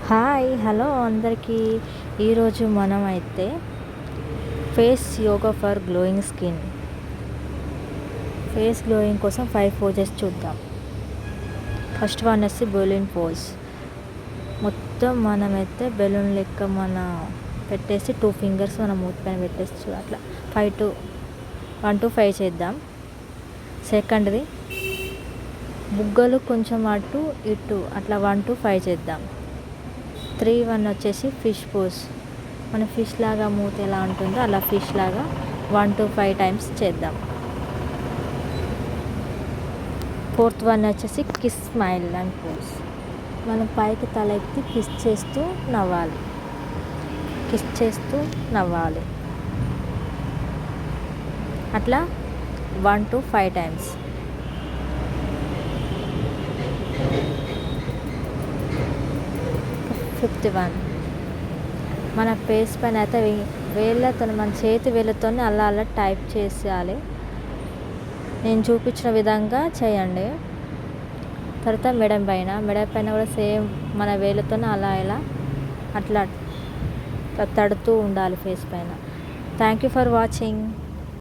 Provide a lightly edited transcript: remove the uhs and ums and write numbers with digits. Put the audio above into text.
Hi hello అందరికీ. ఈరోజు మనం అయితే face yoga for glowing skin, face glowing కోసం 5 పోజెస్ చూద్దాం. ఫస్ట్ వన్ వచ్చి బెలూన్ పోజ్. మొత్తం మనమైతే బెలూన్ లెక్క పెట్టేసి 2 ఫింగర్స్ మన మూతి పైన పెట్టేసి అట్లా 1 to 5 చేద్దాం. సెకండ్ది బుగ్గలు కొంచెం అటు ఇటు అట్లా 1 to 5 చేద్దాం. 1 వచ్చేసి ఫిష్ పోజ్. మన ఫిష్ లాగా మూత ఎలా ఉంటుందో అలా ఫిష్ లాగా 1 to 5 టైమ్స్ చేద్దాం. 4th వన్ వచ్చేసి కిస్ స్మైల్ అండ్ పోజ్. మనం పైకి తల ఎత్తి కిస్ చేస్తూ నవ్వాలి. అట్లా 1 to 5 టైమ్స్. 5th వన్ మన ఫేస్ పైన అయితే వేళ్ళతో, మన చేతి వేళ్ళతో అలా టైప్ చేసేయాలి. నేను చూపించిన విధంగా చేయండి. తర్వాత మెడ పైన కూడా సేమ్ మన వేళ్ళతో అట్లా తడుతూ ఉండాలి ఫేస్ పైన. Thank you for watching.